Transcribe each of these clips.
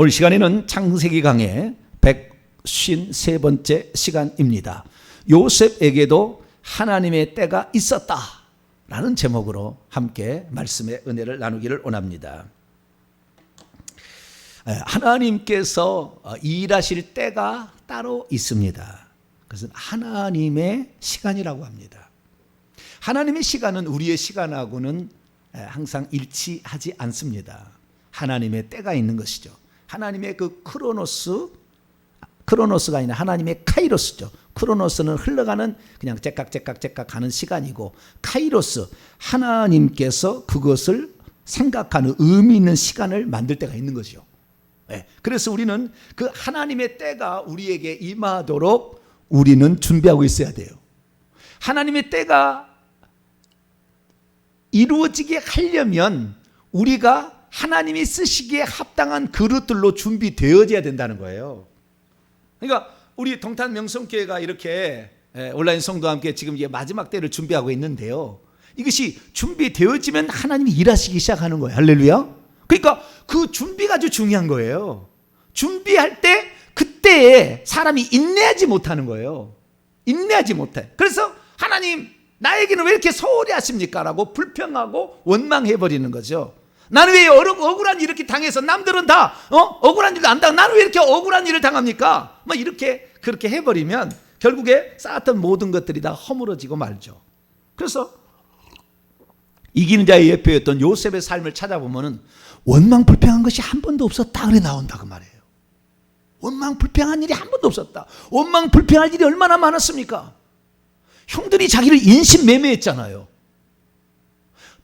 오늘 시간에는 창세기 강의 153번째 시간입니다. 요셉에게도 하나님의 때가 있었다 라는 제목으로 함께 말씀의 은혜를 나누기를 원합니다. 하나님께서 일하실 때가 따로 있습니다. 그것은 하나님의 시간이라고 합니다. 하나님의 시간은 우리의 시간하고는 항상 일치하지 않습니다. 하나님의 때가 있는 것이죠. 하나님의 그 크로노스가 아니라 하나님의 카이로스죠. 크로노스는 흘러가는 그냥 째깍째깍 가는 시간이고, 카이로스, 하나님께서 그것을 생각하는 의미 있는 시간을 만들 때가 있는 거죠. 그래서 우리는 그 하나님의 때가 우리에게 임하도록 우리는 준비하고 있어야 돼요. 하나님의 때가 이루어지게 하려면 우리가 하나님이 쓰시기에 합당한 그릇들로 준비되어져야 된다는 거예요. 그러니까 우리 동탄 명성교회가 이렇게 온라인 성도와 함께 지금 이제 마지막 때를 준비하고 있는데요, 이것이 준비되어지면 하나님이 일하시기 시작하는 거예요. 할렐루야. 그러니까 그 준비가 아주 중요한 거예요. 준비할 때 그때에 사람이 인내하지 못하는 거예요. 인내하지 못해. 그래서 하나님 나에게는 왜 이렇게 소홀히 하십니까? 라고 불평하고 원망해버리는 거죠. 나는 왜 억울한 일을 이렇게 당해서 남들은 다 억울한 일도 안 당하고 나는 왜 이렇게 억울한 일을 당합니까? 뭐 이렇게 그렇게 해버리면 결국에 쌓았던 모든 것들이 다 허물어지고 말죠. 그래서 이기는 자의 예표였던 요셉의 삶을 찾아보면은 원망 불평한 것이 한 번도 없었다 그래 나온다 그 말이에요. 원망 불평한 일이 한 번도 없었다. 원망 불평할 일이 얼마나 많았습니까? 형들이 자기를 인신매매했잖아요.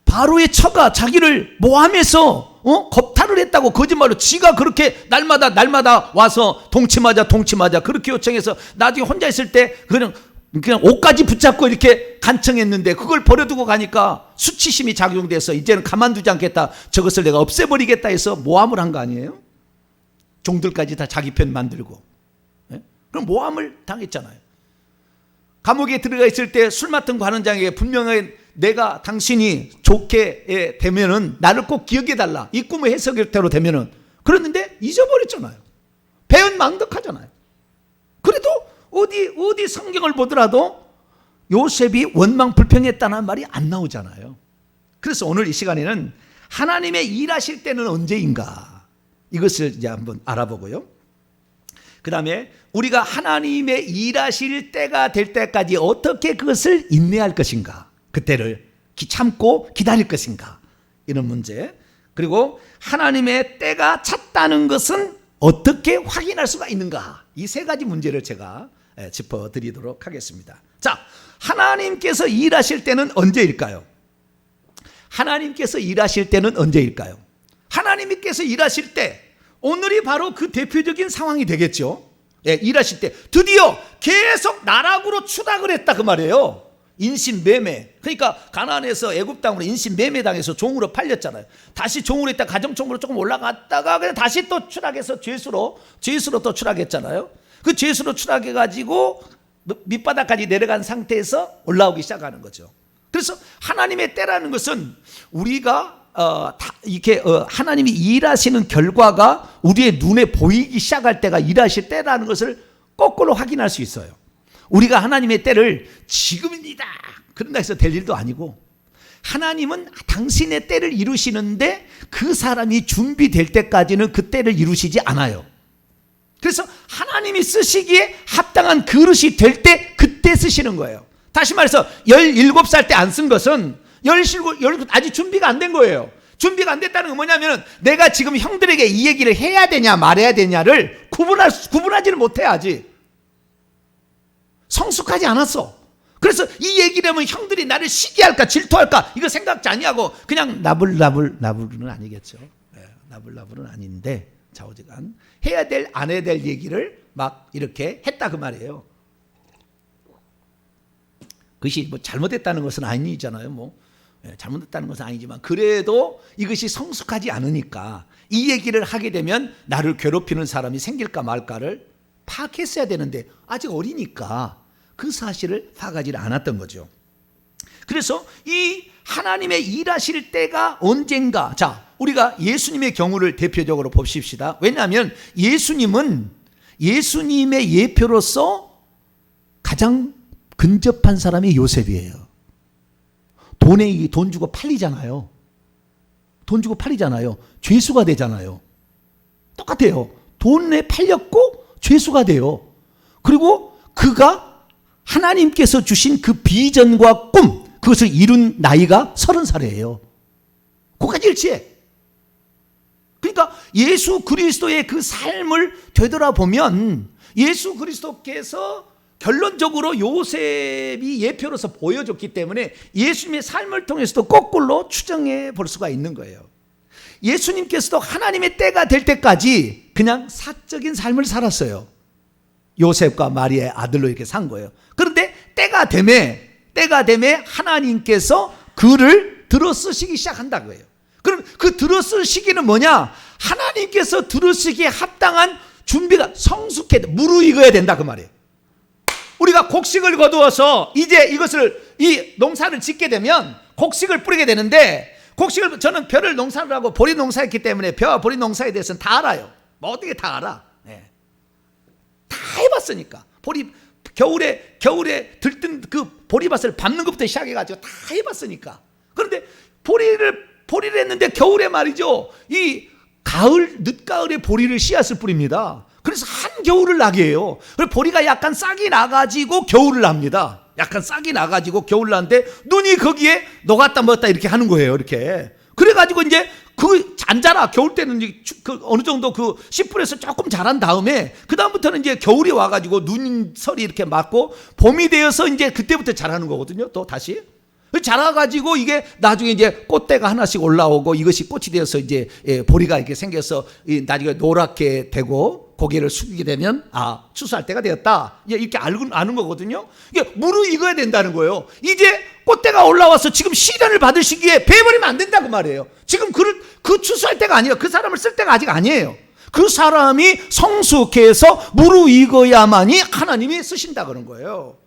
바로의 처가 자기를 모함해서 겁탈을 했다고 거짓말로 지가 그렇게 날마다 와서 동침하자 그렇게 요청해서 나중에 혼자 있을 때 그냥 옷까지 붙잡고 이렇게 간청했는데, 그걸 버려두고 가니까 수치심이 작용돼서 이제는 가만두지 않겠다, 저것을 내가 없애버리겠다 해서 모함을 한 거 아니에요? 종들까지 다 자기 편 만들고. 그럼 모함을 당했잖아요. 감옥에 들어가 있을 때 술 맡은 관원장에게 분명하게 내가 당신이 좋게 되면은 나를 꼭 기억해달라, 이 꿈의 해석대로 되면은, 그랬는데 잊어버렸잖아요. 배은망덕하잖아요. 그래도 어디 성경을 보더라도 요셉이 원망 불평했다는 말이 안 나오잖아요. 그래서 오늘 이 시간에는 하나님의 일하실 때는 언제인가, 이것을 이제 한번 알아보고요. 그 다음에 우리가 하나님의 일하실 때가 될 때까지 어떻게 그것을 인내할 것인가, 그때를 참고 기다릴 것인가, 이런 문제. 그리고 하나님의 때가 찼다는 것은 어떻게 확인할 수가 있는가, 이 세 가지 문제를 제가 짚어드리도록 하겠습니다. 자, 하나님께서 일하실 때는 언제일까요? 하나님께서 일하실 때는 언제일까요? 하나님께서 일하실 때 오늘이 바로 그 대표적인 상황이 되겠죠. 일하실 때 드디어 계속 나락으로 추락을 했다 그 말이에요. 인신매매. 그러니까 가나안에서 애굽 땅으로 인신매매 당해서 종으로 팔렸잖아요. 다시 종으로 있다 가정종으로 조금 올라갔다가 그냥 다시 또 추락해서 죄수로 또 추락했잖아요. 그 죄수로 추락해가지고 밑바닥까지 내려간 상태에서 올라오기 시작하는 거죠. 그래서 하나님의 때라는 것은 우리가 이렇게 하나님이 일하시는 결과가 우리의 눈에 보이기 시작할 때가 일하실 때라는 것을 거꾸로 확인할 수 있어요. 우리가 하나님의 때를 지금입니다 그런다 해서 될 일도 아니고, 하나님은 당신의 때를 이루시는데 그 사람이 준비될 때까지는 그 때를 이루시지 않아요. 그래서 하나님이 쓰시기에 합당한 그릇이 될 때 그때 쓰시는 거예요. 다시 말해서 17살 때 안 쓴 것은 17 아직 준비가 안 된 거예요. 준비가 안 됐다는 건 뭐냐면 내가 지금 형들에게 이 얘기를 해야 되냐 말해야 되냐를 구분하지를 못해야지. 성숙하지 않았어. 그래서 이 얘기를 하면 형들이 나를 시기할까 질투할까 이거 생각지 아니하고 그냥 나불은 아니겠죠. 나불은 아닌데 좌우지간 해야 될 안 해야 될 얘기를 막 이렇게 했다 그 말이에요. 그것이 뭐 잘못했다는 것은 아니잖아요. 잘못했다는 것은 아니지만 그래도 이것이 성숙하지 않으니까 이 얘기를 하게 되면 나를 괴롭히는 사람이 생길까 말까를 파악했어야 되는데 아직 어리니까 그 사실을 파악하지 않았던 거죠. 그래서 이 하나님의 일하실 때가 언젠가. 자, 우리가 예수님의 경우를 대표적으로 봅시다. 왜냐하면 예수님은 예수님의 예표로서 가장 근접한 사람이 요셉이에요. 돈 주고 팔리잖아요. 돈 주고 팔리잖아요. 죄수가 되잖아요. 똑같아요. 돈에 팔렸고 죄수가 돼요. 그리고 그가 하나님께서 주신 그 비전과 꿈, 그것을 이룬 나이가 30살이에요. 그까지 일치해. 그러니까 예수 그리스도의 그 삶을 되돌아보면 예수 그리스도께서 결론적으로 요셉이 예표로서 보여줬기 때문에 예수님의 삶을 통해서도 거꾸로 추정해 볼 수가 있는 거예요. 예수님께서도 하나님의 때가 될 때까지 그냥 사적인 삶을 살았어요. 요셉과 마리아의 아들로 이렇게 산 거예요. 그런데 때가 되매 하나님께서 그를 들어 쓰시기 시작한다고 해요. 그럼 그 들어 쓸 시기는 뭐냐? 하나님께서 들어 쓰기에 합당한 준비가 성숙해야 돼. 무르익어야 된다 그 말이에요. 우리가 곡식을 거두어서 이제 이 농사를 짓게 되면 곡식을 뿌리게 되는데, 저는 벼를 농사를 하고 보리 농사했기 때문에 벼와 보리 농사에 대해서는 다 알아요. 뭐 어떻게 다 알아? 네. 다 해봤으니까. 겨울에 들뜬 그 보리밭을 밟는 것부터 시작해가지고 다 해봤으니까. 그런데 보리를 했는데 겨울에 말이죠, 이 늦가을에 보리를 씨앗을 뿌립니다. 그래서 한겨울을 나게 해요. 그래서 보리가 약간 싹이 나가지고 겨울을 납니다. 약간 싹이 나가지고 겨울 나는데 눈이 거기에 녹았다 먹었다 이렇게 하는 거예요. 이렇게. 그래가지고 이제 안 자라. 겨울 때는 어느 정도 씨 뿌려서 조금 자란 다음에 그다음부터는 이제 겨울이 와가지고 눈설이 이렇게 맞고 봄이 되어서 이제 그때부터 자라는 거거든요. 또 다시. 자라가지고 이게 나중에 이제 꽃대가 하나씩 올라오고 이것이 꽃이 되어서 이제 보리가 이렇게 생겨서 나중에 노랗게 되고 고개를 숙이게 되면 추수할 때가 되었다. 이렇게 아는 거거든요. 이게 무르익어야 된다는 거예요. 이제 꽃대가 올라와서 지금 시련을 받을 시기에 베어버리면 안 된다고 말이에요. 지금 그 추수할 때가 아니에요. 그 사람을 쓸 때가 아직 아니에요. 그 사람이 성숙해서 무르익어야만이 하나님이 쓰신다 그런 거예요.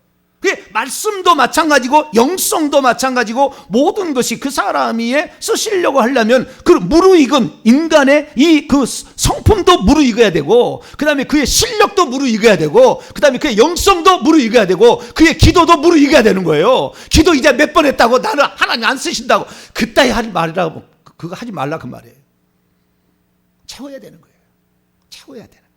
말씀도 마찬가지고 영성도 마찬가지고 모든 것이 그 사람이 쓰시려고 하려면 그 무르익은 인간의 그 성품도 무르익어야 되고, 그 다음에 그의 실력도 무르익어야 되고, 그 다음에 그의 영성도 무르익어야 되고, 그의 기도도 무르익어야 되는 거예요. 기도 이제 몇 번 했다고 나는 하나님 안 쓰신다고 그따위 하지 말라고, 그거 하지 말라 그 말이에요. 채워야 되는 거예요. 채워야 되는 거예요.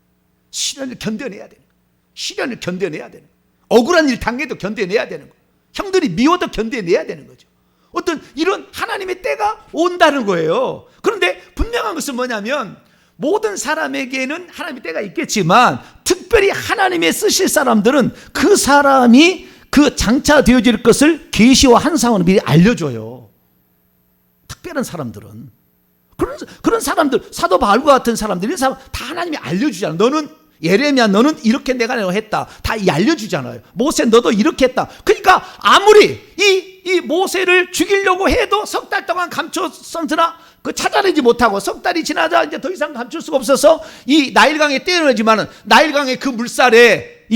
시련을 견뎌내야 되는 거예요. 시련을 견뎌내야 되는 거예요. 억울한 일 당해도 견뎌내야 되는 거예요. 형들이 미워도 견뎌내야 되는 거죠. 어떤 이런 하나님의 때가 온다는 거예요. 그런데 분명한 것은 뭐냐면 모든 사람에게는 하나님의 때가 있겠지만 특별히 하나님의 쓰실 사람들은 그 사람이 그 장차되어질 것을 계시와 환상으로 미리 알려줘요. 특별한 사람들은. 그런 사람들, 사도 바울과 같은 사람들, 이런 사람 다 하나님이 알려주잖아요. 예레미야 너는 이렇게 내가 했다. 다 알려주잖아요. 모세 너도 이렇게 했다. 그러니까 아무리 이 모세를 죽이려고 해도 석 달 동안 감췄으나 찾아내지 못하고 석 달이 지나자 이제 더 이상 감출 수가 없어서 이 나일강에 떼어내지만은 나일강의 그 물살에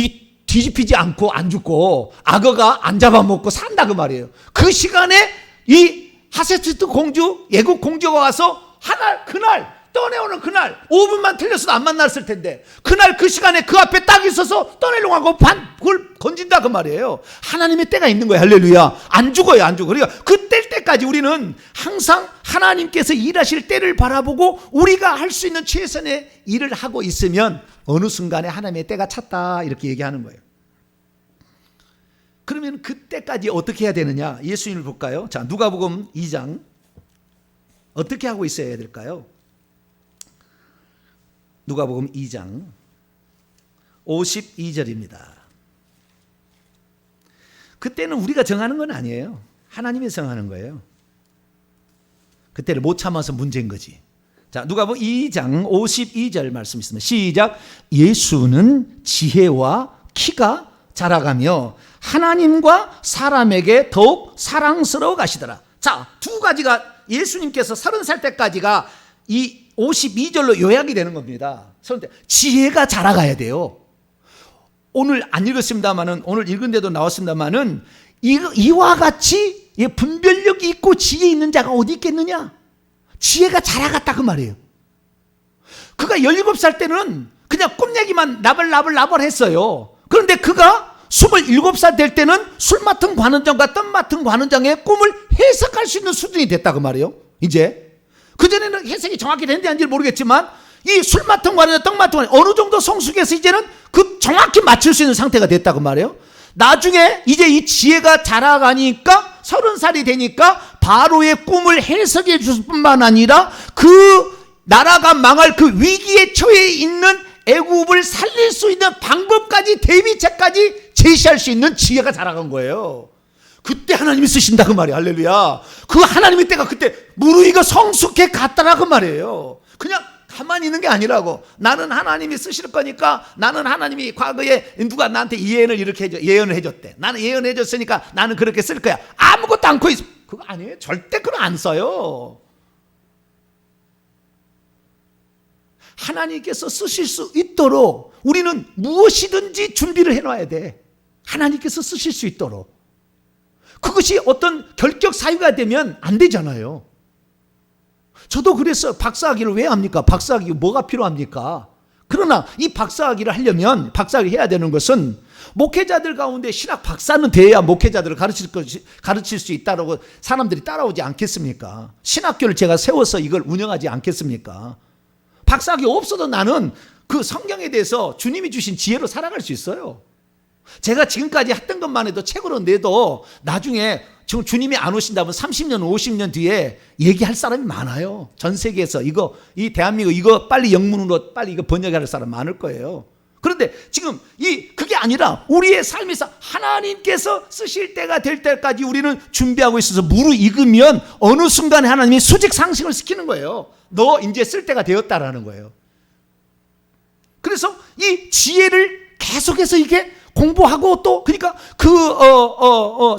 뒤집히지 않고 안 죽고 악어가 안 잡아먹고 산다 그 말이에요. 그 시간에 이 하세스트 공주, 예국 공주가 와서 그날 떠내오는 그날 5분만 틀렸어도 안 만났을 텐데 그날 그 시간에 그 앞에 딱 있어서 떠내려고 하고 그걸 건진다 그 말이에요. 하나님의 때가 있는 거예요. 할렐루야. 안 죽어요. 안 죽어. 그러니까 그 뗄 때까지 우리는 항상 하나님께서 일하실 때를 바라보고 우리가 할 수 있는 최선의 일을 하고 있으면 어느 순간에 하나님의 때가 찼다 이렇게 얘기하는 거예요. 그러면 그때까지 어떻게 해야 되느냐? 예수님을 볼까요? 자, 누가복음 2장 어떻게 하고 있어야 될까요? 누가복음 2장 52절입니다. 그때는 우리가 정하는 건 아니에요. 하나님이 정하는 거예요. 그때를 못 참아서 문제인 거지. 자, 누가복음 2장 52절 말씀 있습니다. 시작. 예수는 지혜와 키가 자라가며 하나님과 사람에게 더욱 사랑스러워 가시더라. 자, 두 가지가 예수님께서 30살 때까지가 이 52절로 요약이 되는 겁니다. 지혜가 자라가야 돼요. 오늘 안 읽었습니다만은, 오늘 읽은 데도 나왔습니다만은 이와 같이 이 분별력이 있고 지혜 있는 자가 어디 있겠느냐? 지혜가 자라갔다 그 말이에요. 그가 17살 때는 그냥 꿈 얘기만 나벌나벌 했어요. 그런데 그가 27살 될 때는 술 맡은 관원장과 떡 맡은 관원장의 꿈을 해석할 수 있는 수준이 됐다 그 말이에요. 이제 그전에는 해석이 정확히 됐는지 아닌지 모르겠지만 이 술 맡은 관원장, 떡 맡은 관원장 어느 정도 성숙해서 이제는 그 정확히 맞출 수 있는 상태가 됐다 그 말이에요. 나중에 이제 이 지혜가 자라가니까 30살이 되니까 바로의 꿈을 해석해 줄 뿐만 아니라 그 나라가 망할 그 위기에 처해 있는 애굽을 살릴 수 있는 방법까지 대비책까지 제시할 수 있는 지혜가 자라간 거예요. 그때 하나님이 쓰신다 그 말이에요. 할렐루야. 그 하나님의 때가 그때 무르익어 성숙해 갔다라 그 말이에요. 그냥 가만히 있는 게 아니라고. 나는 하나님이 쓰실 거니까, 나는 하나님이 과거에 누가 나한테 예언을 이렇게 예언을 해줬대. 나는 예언을 해줬으니까 나는 그렇게 쓸 거야. 아무것도 않고 있어. 그거 아니에요. 절대 그거 안 써요. 하나님께서 쓰실 수 있도록 우리는 무엇이든지 준비를 해놔야 돼. 하나님께서 쓰실 수 있도록. 그것이 어떤 결격 사유가 되면 안 되잖아요. 저도 그래서 박사학위를 왜 합니까? 박사학위 뭐가 필요합니까? 그러나 이 박사학위를 하려면, 박사학위 해야 되는 것은 목회자들 가운데 신학 박사는 돼야 목회자들을 가르칠 수 있다고 사람들이 따라오지 않겠습니까? 신학교를 제가 세워서 이걸 운영하지 않겠습니까? 박사학위 없어도 나는 그 성경에 대해서 주님이 주신 지혜로 살아갈 수 있어요. 제가 지금까지 했던 것만 해도 책으로 내도 나중에 지금 주님이 안 오신다면 30년, 50년 뒤에 얘기할 사람이 많아요. 전 세계에서 이 대한민국 이거 빨리 영문으로 빨리 이거 번역할 사람 많을 거예요. 그런데 지금 그게 아니라 우리의 삶에서 하나님께서 쓰실 때가 될 때까지 우리는 준비하고 있어서 무르익으면 어느 순간에 하나님이 수직상승을 시키는 거예요. 너 이제 쓸 때가 되었다라는 거예요. 그래서 이 지혜를 계속해서 이게 공부하고 또 그러니까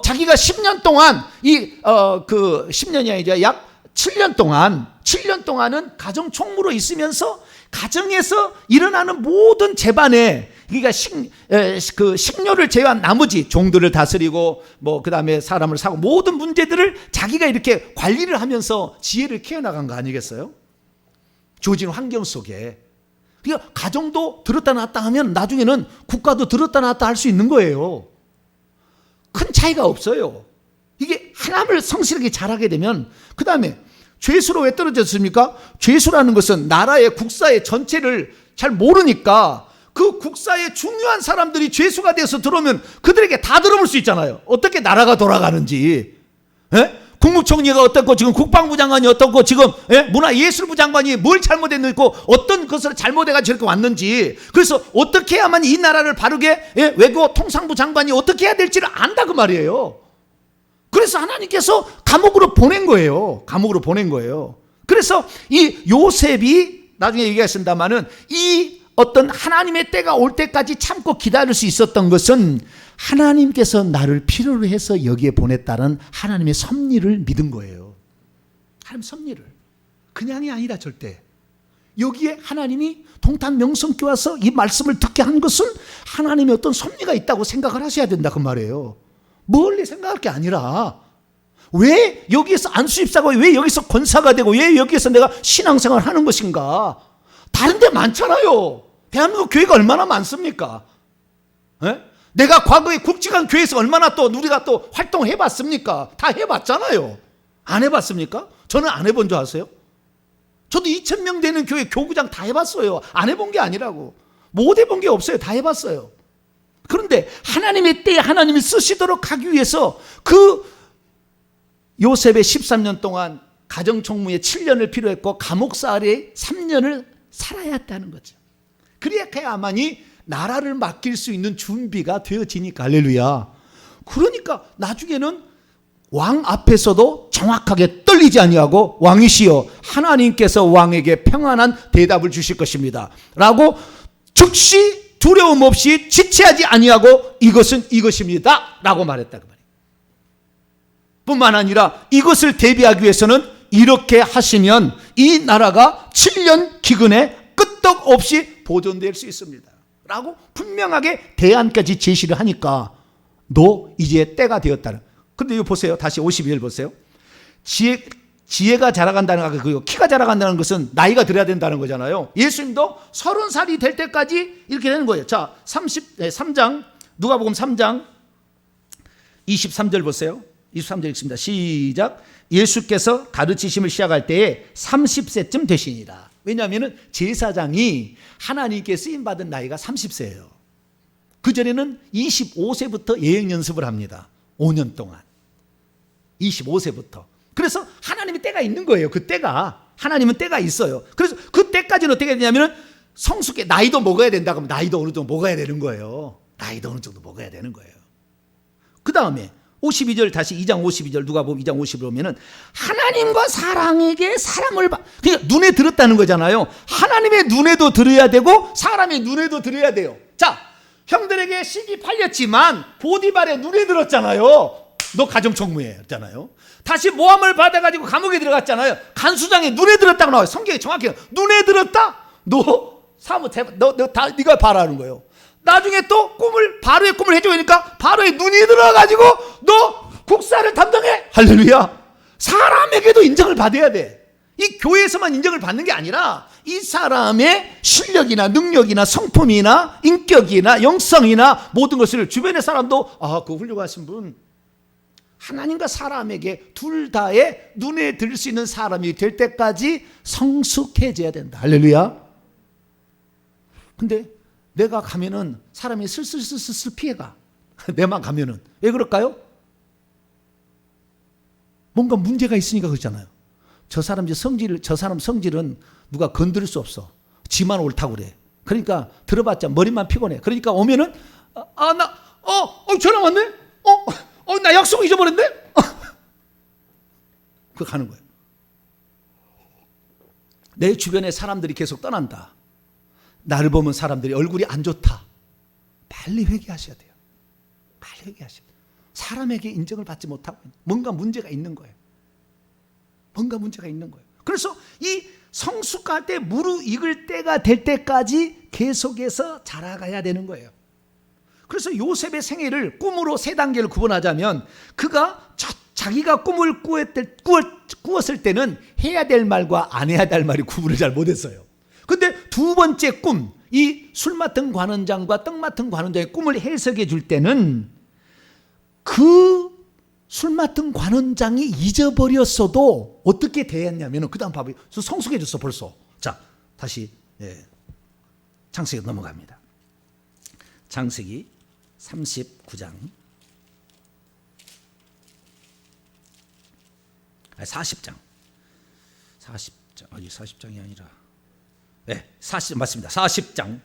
자기가 10년 동안 10년이 아니라 약 7년 동안은 가정 총무로 있으면서 가정에서 일어나는 모든 재반에 그러니까 식료를 제외한 나머지 종들을 다스리고 그다음에 사람을 사고 모든 문제들을 자기가 이렇게 관리를 하면서 지혜를 키워나간 거 아니겠어요? 주어진 환경 속에. 그러니까 가정도 들었다 놨다 하면 나중에는 국가도 들었다 놨다 할 수 있는 거예요. 큰 차이가 없어요. 이게 하나님을 성실하게 잘하게 되면 그 다음에 죄수로 왜 떨어졌습니까? 죄수라는 것은 나라의 국사의 전체를 잘 모르니까 그 국사의 중요한 사람들이 죄수가 돼서 들어오면 그들에게 다 들어볼 수 있잖아요. 어떻게 나라가 돌아가는지. 에? 국무총리가 어떻고 지금 국방부 장관이 어떻고 지금 문화예술부 장관이 뭘 잘못했는지 어떤 것을 잘못해가지고 저렇게 왔는지 그래서 어떻게 해야만 이 나라를 바르게 외교 통상부 장관이 어떻게 해야 될지를 안다 그 말이에요. 그래서 하나님께서 감옥으로 보낸 거예요. 감옥으로 보낸 거예요. 그래서 이 요셉이 나중에 얘기하신다마는 이 어떤 하나님의 때가 올 때까지 참고 기다릴 수 있었던 것은 하나님께서 나를 필요로 해서 여기에 보냈다는 하나님의 섭리를 믿은 거예요. 하나님 섭리를. 그냥이 아니라 절대. 여기에 하나님이 동탄 명성교회 와서 이 말씀을 듣게 한 것은 하나님의 어떤 섭리가 있다고 생각을 하셔야 된다 그 말이에요. 멀리 생각할 게 아니라 왜 여기에서 안수입사가 왜 여기서 권사가 되고 왜 여기에서 내가 신앙생활을 하는 것인가. 다른 데 많잖아요. 대한민국 교회가 얼마나 많습니까? 에? 내가 과거에 굵직한 교회에서 얼마나 또 우리가 또 활동을 해봤습니까? 다 해봤잖아요. 안 해봤습니까? 저는 안 해본 줄 아세요? 저도 2,000명 되는 교회 교구장 다 해봤어요. 안 해본 게 아니라고. 못 해본 게 없어요. 다 해봤어요. 그런데 하나님의 때에 하나님이 쓰시도록 하기 위해서 그 요셉의 13년 동안 가정총무에 7년을 필요했고 감옥살이에 3년을 살아야 했다는 거죠. 그래야만이 나라를 맡길 수 있는 준비가 되어지니까. 할렐루야. 그러니까 나중에는 왕 앞에서도 정확하게 떨리지 아니하고 왕이시여 하나님께서 왕에게 평안한 대답을 주실 것입니다 라고 즉시 두려움 없이 지체하지 아니하고 이것은 이것입니다 라고 말했다 그 말이에요. 뿐만 아니라 이것을 대비하기 위해서는 이렇게 하시면 이 나라가 7년 기근에 끄떡없이 보존될 수 있습니다 라고 분명하게 대안까지 제시를 하니까 너 이제 때가 되었다는. 근데 이거 보세요. 다시 52절 보세요. 지혜가 자라간다는 거, 키가 자라간다는 것은 나이가 들어야 된다는 거잖아요. 예수님도 30살이 될 때까지 이렇게 되는 거예요. 자, 3장, 누가복음 3장 23절 보세요. 23절 읽습니다. 시작. 예수께서 가르치심을 시작할 때에 30세쯤 되시니라. 왜냐하면 제사장이 하나님께 쓰임받은 나이가 30세예요. 그전에는 25세부터 예행 연습을 합니다. 5년 동안. 25세부터. 그래서 하나님의 때가 있는 거예요. 그 때가. 하나님은 때가 있어요. 그래서 그 때까지는 어떻게 되냐면 성숙해, 나이도 먹어야 된다 그러면 나이도 어느 정도 먹어야 되는 거예요. 나이도 어느 정도 먹어야 되는 거예요. 그 다음에 52절, 다시 2장 52절, 누가복음 2장 50을 보면은 하나님과 사람에게 사람을 그러니까 눈에 들었다는 거잖아요. 하나님의 눈에도 들어야 되고 사람의 눈에도 들어야 돼요. 자, 형들에게 시기 팔렸지만 보디발의 눈에 들었잖아요. 너 가정총무해 했잖아요. 다시 모함을 받아가지고 감옥에 들어갔잖아요. 간수장의 눈에 들었다고 나와요. 성경에 정확히 눈에 들었다. 너 사무 다 네가 바라는 거예요. 나중에 또 바로의 꿈을 해줘 보니까 바로의 눈이 들어가지고 너 국사를 담당해. 할렐루야. 사람에게도 인정을 받아야 돼. 이 교회에서만 인정을 받는 게 아니라 이 사람의 실력이나 능력이나 성품이나 인격이나 영성이나 모든 것을 주변의 사람도 그 훌륭하신 분, 하나님과 사람에게 둘 다의 눈에 들 수 있는 사람이 될 때까지 성숙해져야 된다. 할렐루야. 근데 내가 가면은 사람이 슬슬 피해가. 내만 가면은. 왜 그럴까요? 뭔가 문제가 있으니까 그렇잖아요. 저 사람 성질은 누가 건드릴 수 없어. 지만 옳다고 그래. 그러니까 들어봤자 머리만 피곤해. 그러니까 오면은 전화 왔네? 나 약속 잊어버렸네? 그거 가는 거예요. 내 주변에 사람들이 계속 떠난다. 나를 보면 사람들이 얼굴이 안 좋다. 빨리 회개하셔야 돼요. 빨리 회개하셔야 돼요. 사람에게 인정을 받지 못하고 뭔가 문제가 있는 거예요. 뭔가 문제가 있는 거예요. 그래서 이 성숙할 때 무르익을 때가 될 때까지 계속해서 자라가야 되는 거예요. 그래서 요셉의 생애를 꿈으로 세 단계를 구분하자면 그가 자기가 꿈을 꾸었을 때는 해야 될 말과 안 해야 될 말이 구분을 잘 못했어요. 근데 두 번째 꿈, 이 술 맡은 관원장과 떡 맡은 관원장의 꿈을 해석해 줄 때는 그 술 맡은 관원장이 잊어버렸어도 어떻게 대했냐면 그 다음 봐봐요. 성숙해졌어 벌써. 자, 다시 창세기 넘어갑니다. 창세기 39장 40장 40장이 아니라 맞습니다. 40장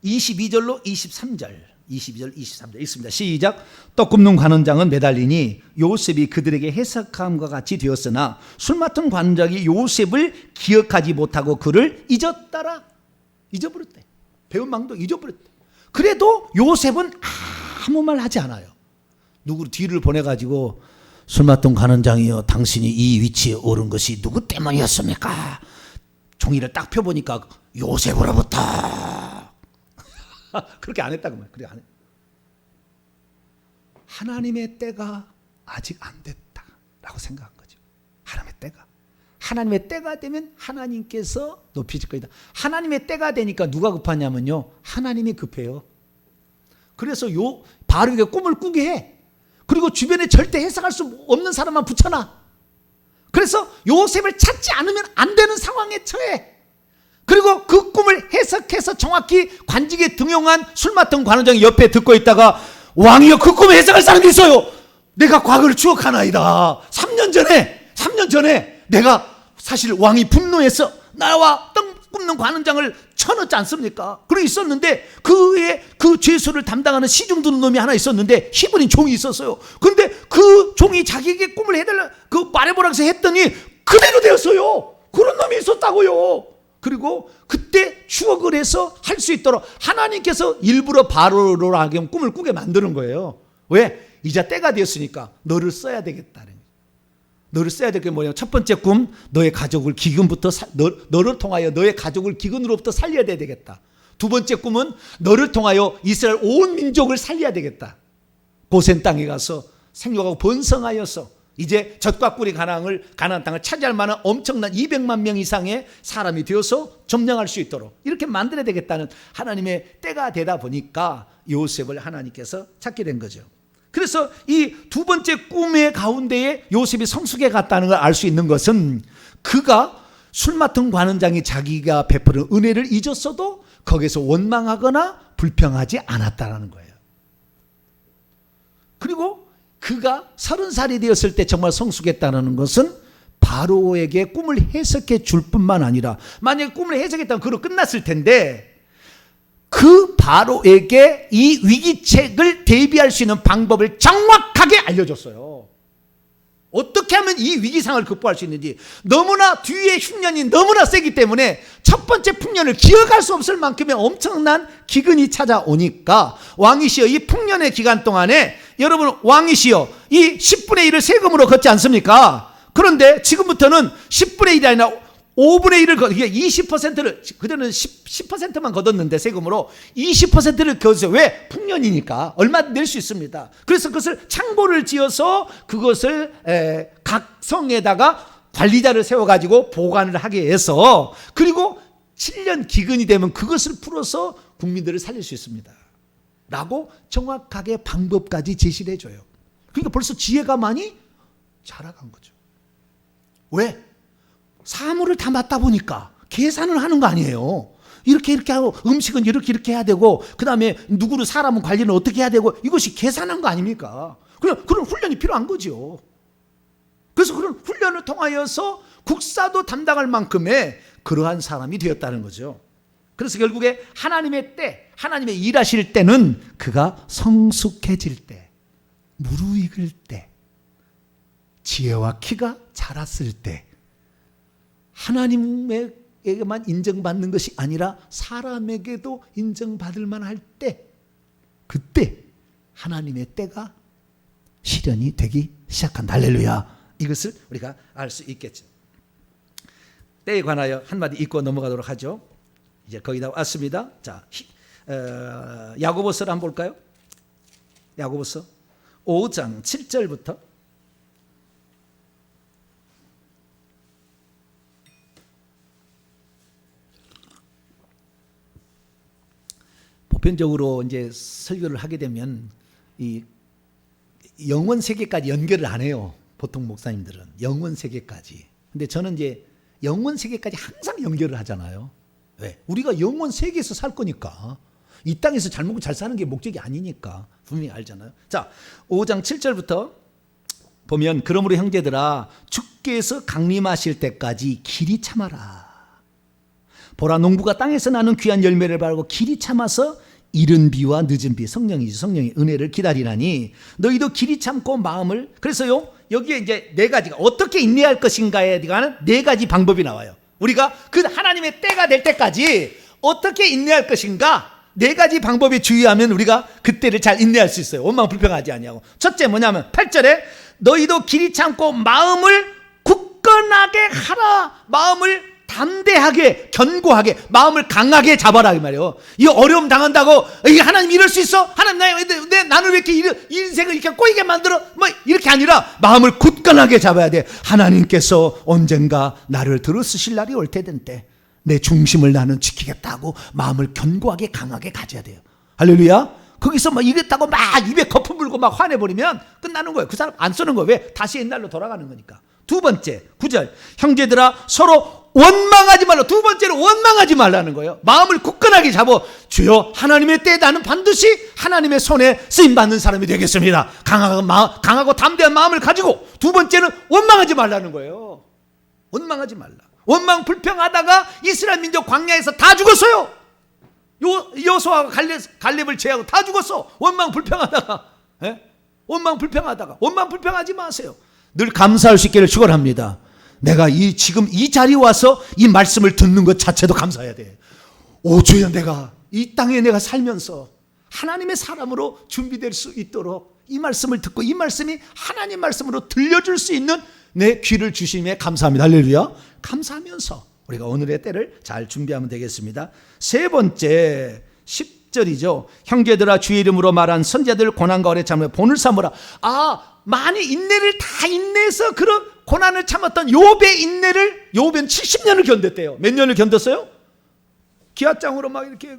22절로 23절 있습니다. 시작. 떡 굽는 관원장은 매달리니 요셉이 그들에게 해석함과 같이 되었으나 술 맡은 관원장이 요셉을 기억하지 못하고 그를 잊어버렸대. 배운 망도 잊어버렸대. 그래도 요셉은 아무 말 하지 않아요. 누구 뒤를 보내가지고 술 맡은 관원장이여 당신이 이 위치에 오른 것이 누구 때문이었습니까? 종이를 딱 펴보니까 요셉으로부터. 그렇게 안 했다고 말이에요. 그렇게 안 해. 하나님의 때가 아직 안 됐다라고 생각한 거죠. 하나님의 때가 되면 하나님께서 높이실 거다. 하나님의 때가 되니까 누가 급하냐면요. 하나님이 급해요. 그래서 바로에게 꿈을 꾸게 해. 그리고 주변에 절대 해석할 수 없는 사람만 붙여놔. 그래서 요셉을 찾지 않으면 안 되는 상황에 처해. 그리고 그 꿈을 해석해서 정확히 관직에 등용한 술 맡은 관원장이 옆에 듣고 있다가 왕이여 그 꿈을 해석할 사람이 있어요. 내가 과거를 추억하나이다. 3년 전에 내가 사실 왕이 분노해서 나와 떡 굽는 관원장을 쳐넣지 않습니까? 그러고 있었는데 그의 그 죄수를 담당하는 시중 두는 놈이 하나 있었는데 히브린 종이 있었어요. 그런데 그 종이 자기에게 꿈을 해달라 말해보라고 해서 했더니 그대로 되었어요. 그런 놈이 있었다고요. 그리고 그때 추억을 해서 할 수 있도록 하나님께서 일부러 바로로 하게 꿈을 꾸게 만드는 거예요. 왜? 이제 때가 되었으니까 너를 써야 되겠다는 거예요. 너를 써야 될 게 뭐냐면 첫 번째 꿈, 너의 가족을 기근부터 너를 통하여 너의 가족을 기근으로부터 살려야 되겠다. 두 번째 꿈은 너를 통하여 이스라엘 온 민족을 살려야 되겠다. 고센 땅에 가서 생육하고 번성하여서 이제 젖과 꿀이 가나안 땅을 차지할 만한 엄청난 200만 명 이상의 사람이 되어서 점령할 수 있도록 이렇게 만들어야 되겠다는 하나님의 때가 되다 보니까 요셉을 하나님께서 찾게 된 거죠. 그래서 이 두 번째 꿈의 가운데에 요셉이 성숙해 갔다는 걸 알 수 있는 것은 그가 술 맡은 관원장이 자기가 베푸는 은혜를 잊었어도 거기서 원망하거나 불평하지 않았다는 거예요. 그리고 그가 30살이 되었을 때 정말 성숙했다는 것은 바로에게 꿈을 해석해 줄 뿐만 아니라 만약에 꿈을 해석했다면 그로 끝났을 텐데 그 바로에게 이 위기책을 대비할 수 있는 방법을 정확하게 알려줬어요. 어떻게 하면 이 위기상을 극복할 수 있는지. 너무나 뒤에 흉년이 너무나 세기 때문에 첫 번째 풍년을 기억할 수 없을 만큼의 엄청난 기근이 찾아오니까 왕이시여 이 풍년의 기간 동안에 여러분 왕이시여 이 10분의 1을 세금으로 걷지 않습니까? 그런데 지금부터는 10분의 1이 아니라 5분의 1을 이게 20%를 그전에는 10%만 걷었는데 세금으로 20%를 걷어서 왜? 풍년이니까 얼마든 낼 수 있습니다. 그래서 그것을 창고를 지어서 그것을 각 성에다가 관리자를 세워가지고 보관을 하게 해서 그리고 7년 기근이 되면 그것을 풀어서 국민들을 살릴 수 있습니다. 라고 정확하게 방법까지 제시를 해줘요. 그러니까 벌써 지혜가 많이 자라간 거죠. 왜? 사물을 다 맡다 보니까 계산을 하는 거 아니에요. 이렇게 하고 음식은 이렇게 해야 되고 그 다음에 누구를 사람은 관리는 어떻게 해야 되고 이것이 계산한 거 아닙니까? 그런 훈련이 필요한 거죠. 그래서 그런 훈련을 통하여서 국사도 담당할 만큼의 그러한 사람이 되었다는 거죠. 그래서 결국에 하나님의 때, 하나님의 일하실 때는 그가 성숙해질 때, 무르익을 때, 지혜와 키가 자랐을 때 하나님에게만 인정받는 것이 아니라 사람에게도 인정받을 만할 때 그때 하나님의 때가 실현이 되기 시작한다. 할렐루야. 이것을 우리가 알 수 있겠죠. 때에 관하여 한마디 읽고 넘어가도록 하죠. 이제 거의 다 왔습니다. 자, 야고보서를 한번 볼까요? 야고보서 5장 7절부터 보편적으로 이제 설교를 하게 되면 이 영원 세계까지 연결을 안 해요. 보통 목사님들은 영원 세계까지. 근데 저는 이제 영원 세계까지 항상 연결을 하잖아요. 왜? 우리가 영원 세계에서 살 거니까. 이 땅에서 잘 먹고 잘 사는 게 목적이 아니니까 분명히 알잖아요. 자, 5장 7절부터 보면 그러므로 형제들아 주께서 강림하실 때까지 길이 참아라. 보라 농부가 땅에서 나는 귀한 열매를 바라고 길이 참아서 이른 비와 늦은 비 성령이죠. 성령의 은혜를 기다리라니 너희도 길이 참고 마음을. 그래서요 여기에 이제 네 가지가 어떻게 인내할 것인가에 대한 네 가지 방법이 나와요. 우리가 그 하나님의 때가 될 때까지 어떻게 인내할 것인가 네 가지 방법에 주의하면 우리가 그때를 잘 인내할 수 있어요. 원망 불평하지 아니하고. 첫째 뭐냐면 8절에 너희도 길이 참고 마음을 굳건하게 하라. 마음을 담대하게 견고하게 마음을 강하게 잡아라 이 말이에요. 이 어려움 당한다고 이게 하나님 이럴 수 있어? 하나님 나는 왜 이렇게 인생을 이렇게 꼬이게 만들어? 뭐 이렇게 아니라 마음을 굳건하게 잡아야 돼. 하나님께서 언젠가 나를 들어쓰실 날이 올 테던데 내 중심을 나는 지키겠다고 마음을 견고하게 강하게 가져야 돼요. 할렐루야. 거기서 막 이랬다고 막 입에 거품 불고 막 화내버리면 끝나는 거예요. 그 사람 안 쓰는 거예요. 왜? 다시 옛날로 돌아가는 거니까. 두 번째 9절 형제들아 서로 원망하지 말라. 두 번째로 원망하지 말라는 거예요. 마음을 굳건하게 잡아 주여 하나님의 때에 나는 반드시 하나님의 손에 쓰임받는 사람이 되겠습니다. 강하고 담대한 마음을 가지고. 두 번째는 원망하지 말라는 거예요. 원망하지 말라. 원망 불평하다가 이스라엘 민족 광야에서 다 죽었어요. 여호수아와 갈렙을 제하고 다 죽었어. 원망 불평하다가. 원망 불평하지 마세요. 늘 감사할 수 있기를 축원합니다. 내가 지금 이 자리에 와서 이 말씀을 듣는 것 자체도 감사해야 돼. 오 주여 내가 이 땅에 내가 살면서 하나님의 사람으로 준비될 수 있도록 이 말씀을 듣고 이 말씀이 하나님 말씀으로 들려줄 수 있는 내 귀를 주심에 감사합니다. 할렐루야. 감사하면서 우리가 오늘의 때를 잘 준비하면 되겠습니다. 세 번째 10절이죠. 형제들아 주의 이름으로 말한 선지자들 고난과 어뢰 참으며 본을 삼으라. 많이 인내를 다 인내해서 그런 고난을 참았던 욥의 인내를 욥은 70년을 견뎠대요. 몇 년을 견뎠어요? 기아장으로 막 이렇게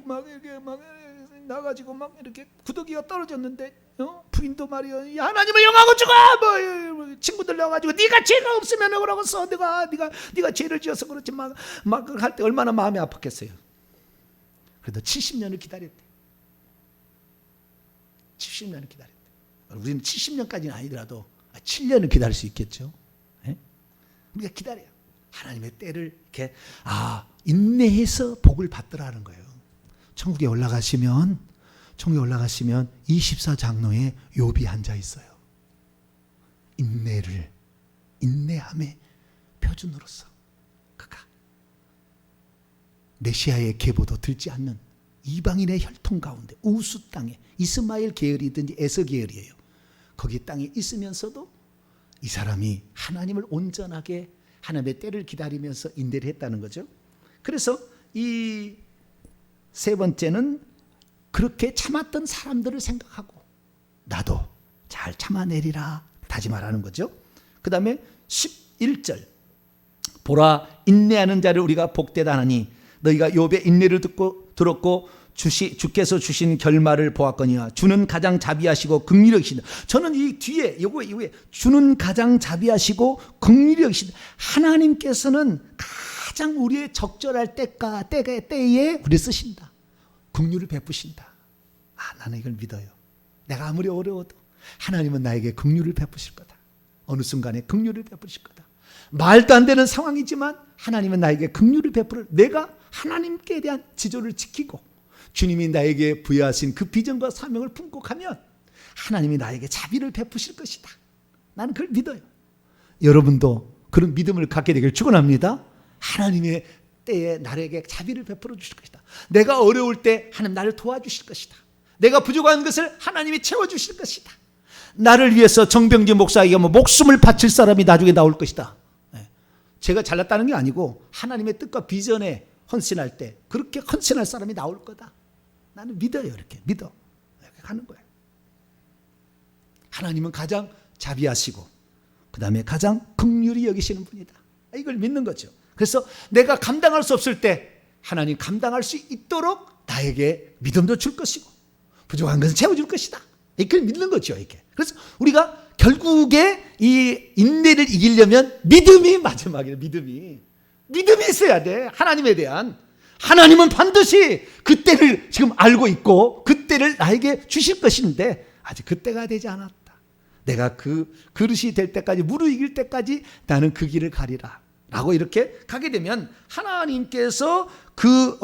나가지고 막 이렇게 구더기가 떨어졌는데 부인도 말이야 하나님을 영하고 죽어 뭐 친구들 나와가지고 네가 죄가 없으면 그러고 써 네가 죄를 지어서 그렇지 막 할 때 얼마나 마음이 아팠겠어요. 그래도 70년을 기다렸대. 70년을 기다렸대. 우리는 70년까지는 아니더라도 7년을 기다릴 수 있겠죠. 네? 우리가 기다려요. 하나님의 때를 이렇게 인내해서 복을 받더라는 거예요. 천국에 올라가시면 24장로에 욥이 앉아 있어요. 인내함의 표준으로서 그가 메시아의 계보도 들지 않는 이방인의 혈통 가운데 우수 땅에 이스마엘 계열이든지 에서 계열이에요. 거기 땅에 있으면서도 이 사람이 하나님을 온전하게 하나님의 때를 기다리면서 인내를 했다는 거죠. 그래서 이 세 번째는 그렇게 참았던 사람들을 생각하고 나도 잘 참아내리라 다짐하라는 거죠. 그 다음에 11절 보라 인내하는 자를 우리가 복되다 하나니 너희가 욥의 인내를 들었고 주께서 주신 결말을 보았거니와 주는 가장 자비하시고 긍휼히 여기시다. 저는 이 뒤에 이거에 주는 가장 자비하시고 긍휼히 여기시다. 하나님께서는 가장 우리의 적절할 때에 우리 쓰신다. 긍휼을 베푸신다. 나는 이걸 믿어요. 내가 아무리 어려워도 하나님은 나에게 긍휼을 베푸실 거다. 어느 순간에 긍휼을 베푸실 거다. 말도 안 되는 상황이지만 하나님은 나에게 긍휼을 베풀어 내가 하나님께 대한 지조를 지키고 주님이 나에게 부여하신 그 비전과 사명을 품고 가면 하나님이 나에게 자비를 베푸실 것이다. 나는 그걸 믿어요. 여러분도 그런 믿음을 갖게 되길 축원합니다. 하나님의 때에 나에게 자비를 베풀어 주실 것이다. 내가 어려울 때 하나님 나를 도와주실 것이다. 내가 부족한 것을 하나님이 채워주실 것이다. 나를 위해서 정병지 목사에게 목숨을 바칠 사람이 나중에 나올 것이다. 제가 잘났다는 게 아니고 하나님의 뜻과 비전에 헌신할 때 그렇게 헌신할 사람이 나올 거다. 나는 믿어요. 이렇게 믿어. 이렇게 가는 거예요. 하나님은 가장 자비하시고 그 다음에 가장 긍휼히 여기시는 분이다. 이걸 믿는 거죠. 그래서 내가 감당할 수 없을 때 하나님 감당할 수 있도록 나에게 믿음도 줄 것이고 부족한 것을 채워줄 것이다. 이걸 믿는 거죠. 이렇게. 그래서 우리가 결국에 이 인내를 이기려면 믿음이 마지막이에요. 믿음이 있어야 돼. 하나님에 대한. 하나님은 반드시 그때를 지금 알고 있고 그때를 나에게 주실 것인데 아직 그때가 되지 않았다. 내가 그 그릇이 될 때까지 무르익을 때까지 나는 그 길을 가리라 라고 이렇게 가게 되면 하나님께서 그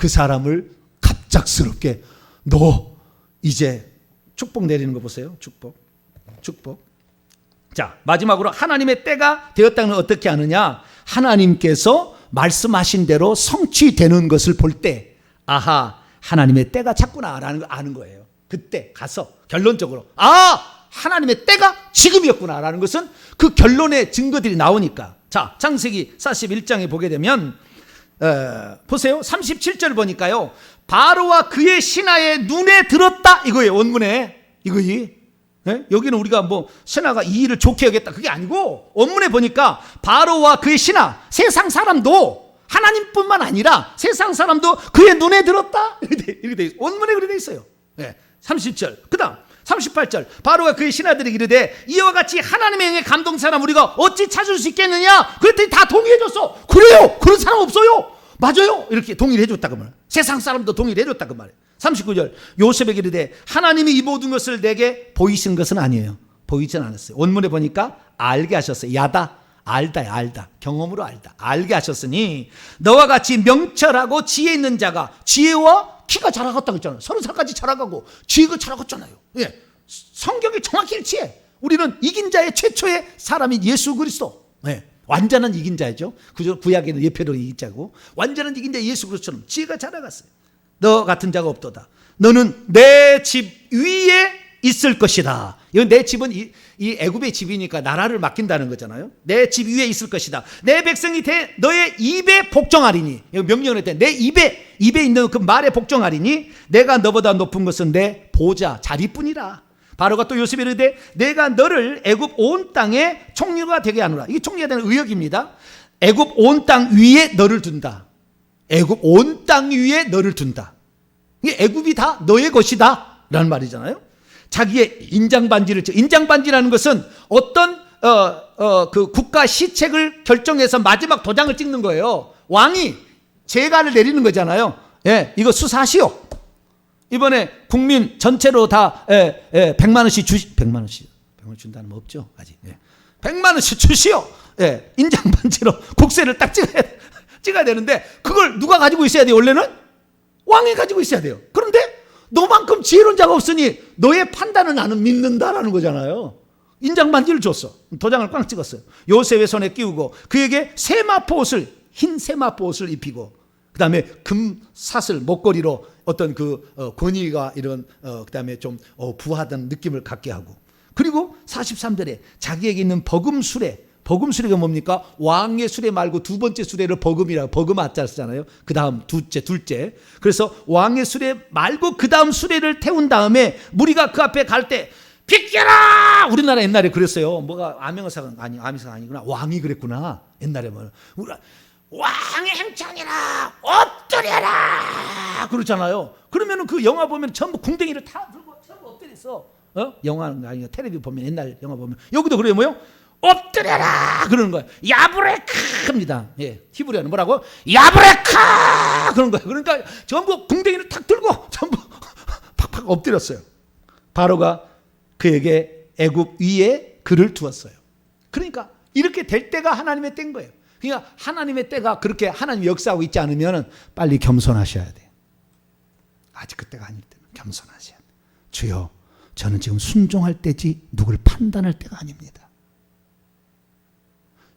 사람을 갑작스럽게 너 이제 축복 내리는 거 보세요. 축복. 자, 마지막으로 하나님의 때가 되었다는 건 어떻게 아느냐? 하나님께서 말씀하신 대로 성취되는 것을 볼 때 하나님의 때가 찼구나라는 걸 아는 거예요. 그때 가서 결론적으로 하나님의 때가 지금이었구나라는 것은 그 결론의 증거들이 나오니까. 자, 창세기 41장에 보게 되면 보세요. 37절 보니까요. 바로와 그의 신하의 눈에 들었다 이거예요. 원문에 이거지. 네? 여기는 우리가 신하가 이 일을 좋게 여겼다 그게 아니고 원문에 보니까 바로와 그의 신하 세상 사람도 하나님뿐만 아니라 세상 사람도 그의 눈에 들었다 이렇게 돼 있어요. 원문에 그렇게 돼 있어요. 네. 30절 그 다음 38절 바로가 그의 신하들에게 이르되 이와 같이 하나님의 영에 감동한 사람 우리가 어찌 찾을 수 있겠느냐 그랬더니 다 동의해줬어. 그래요. 그런 사람 없어요. 맞아요. 이렇게 동의를 해줬다 그 말이에요. 세상 사람도 동의를 해줬다 그 말이에요. 39절 요셉에게 이르되 하나님이 이 모든 것을 내게 보이신 것은 아니에요. 보이진 않았어요. 원문에 보니까 알게 하셨어요. 알다 경험으로 알게 하셨으니 너와 같이 명철하고 지혜 있는 자가 지혜와 키가 자라갔다고 했잖아요. 30살까지 자라가고 지혜가 자라갔잖아요. 예. 성경이 정확히 일치해. 우리는 이긴 자의 최초의 사람이 예수 그리스도. 예. 완전한 이긴 자죠. 구약에는 예표로 이긴 자고 완전한 이긴 자 예수 그리스도처럼 지혜가 자라갔어요. 너 같은 자가 없도다. 너는 내 집 위에 있을 것이다. 이건 내 집은 이 애굽의 집이니까 나라를 맡긴다는 거잖아요. 내 집 위에 있을 것이다. 내 백성이 너의 입에 복종하리니. 이거 명령을 했대. 내 입에 있는 그 말에 복종하리니 내가 너보다 높은 것은 내 보좌 자리뿐이라. 바로가 또 요셉에 이르되 내가 너를 애굽 온 땅에 총리가 되게 하노라. 이게 총리가 되는 의역입니다. 애굽 온 땅 위에 너를 둔다. 애굽 온 땅 위에 너를 둔다. 이게 애굽이 다 너의 것이다 라는 말이잖아요. 자기의 인장반지라는 것은 어떤 그 국가 시책을 결정해서 마지막 도장을 찍는 거예요. 왕이 재가를 내리는 거잖아요. 예, 이거 수사하시오. 이번에 국민 전체로 다 100만 원씩 100만 원씩 준다는 거 없죠 아직. 100만 원씩 주시오. 인장반지로 국세를 딱 찍어야 되는데 그걸 누가 가지고 있어야 돼요? 원래는 왕이 가지고 있어야 돼요. 그런데 너만큼 지혜로운 자가 없으니 너의 판단은 나는 믿는다라는 거잖아요. 인장반지를 줬어. 도장을 꽝 찍었어요. 요셉의 손에 끼우고 그에게 세마포 옷을, 흰 세마포 옷을 입히고 그 다음에 금 사슬 목걸이로 어떤 그 권위가 이런 그 다음에 좀 부하던 느낌을 갖게 하고, 그리고 43절에 자기에게 있는 버금수레가 뭡니까? 왕의 수레 말고 두 번째 수레를 버금이라고, 버금 아자 쓰잖아요. 그 다음 둘째. 그래서 왕의 수레 말고 그 다음 수레를 태운 다음에 무리가 그 앞에 갈 때 비켜라! 우리나라 옛날에 그랬어요. 뭐가 암행어사가 암행어사가 아니구나. 왕이 그랬구나. 옛날에 뭐 왕의 행창이라 엎드려라 그러잖아요. 그러면은 그 영화 보면 전부 궁뎅이를 다 들고 전부 엎드렸어. 영화는 아니고 텔레비전 보면 옛날 영화 보면 여기도 그래요. 뭐요? 엎드려라 그러는 거예요. 야브레카입니다. 히브리어는 뭐라고? 야브레카 그런 거예요. 그러니까 전부 궁뎅이를 탁 들고 전부 팍팍 엎드렸어요. 바로가 그에게 애굽 위에 그를 두었어요. 그러니까 이렇게 될 때가 하나님의 때인 거예요. 그러니까 하나님의 때가 그렇게 하나님 역사하고 있지 않으면 빨리 겸손하셔야 돼요. 아직 그때가 아닐 때는 겸손하셔야 돼요. 주여, 저는 지금 순종할 때지 누굴 판단할 때가 아닙니다.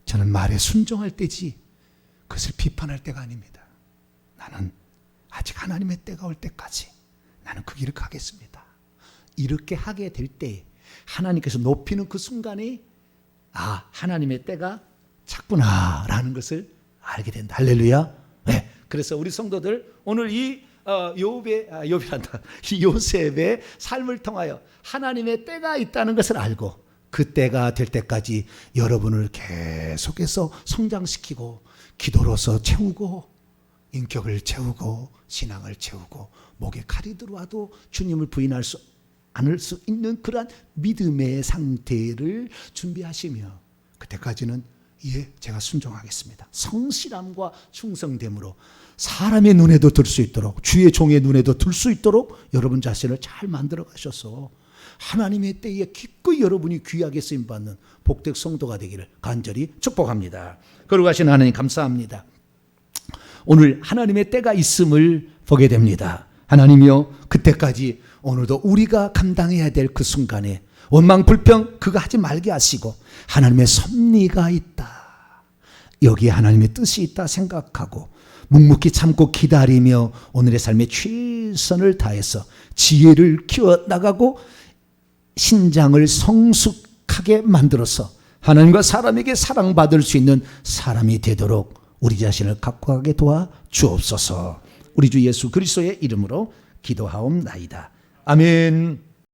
저는 말에 순종할 때지 그것을 비판할 때가 아닙니다. 나는 아직 하나님의 때가 올 때까지 나는 그 길을 가겠습니다. 이렇게 하게 될 때 하나님께서 높이는 그 순간에 하나님의 때가 찼구나 라는 것을 알게 된다. 할렐루야. 네. 그래서 우리 성도들 오늘 이 요셉의 삶을 통하여 하나님의 때가 있다는 것을 알고 그 때가 될 때까지 여러분을 계속해서 성장시키고 기도로서 채우고 인격을 채우고 신앙을 채우고 목에 칼이 들어와도 주님을 부인할 수 않을 수 있는 그러한 믿음의 상태를 준비하시며 그때까지는 제가 순종하겠습니다. 성실함과 충성됨으로 사람의 눈에도 들 수 있도록 주의 종의 눈에도 들 수 있도록 여러분 자신을 잘 만들어 가셔서 하나님의 때에 기꺼이 여러분이 귀하게 쓰임받는 복된 성도가 되기를 간절히 축복합니다. 거룩하신 하나님 감사합니다. 오늘 하나님의 때가 있음을 보게 됩니다. 하나님이여, 그때까지 오늘도 우리가 감당해야 될 그 순간에 원망 불평 그거 하지 말게 하시고 하나님의 섭리가 있다, 여기에 하나님의 뜻이 있다 생각하고 묵묵히 참고 기다리며 오늘의 삶에 최선을 다해서 지혜를 키워나가고 신장을 성숙하게 만들어서 하나님과 사람에게 사랑받을 수 있는 사람이 되도록 우리 자신을 갖고 가게 도와 주옵소서. 우리 주 예수 그리스도의 이름으로 기도하옵나이다. 아멘.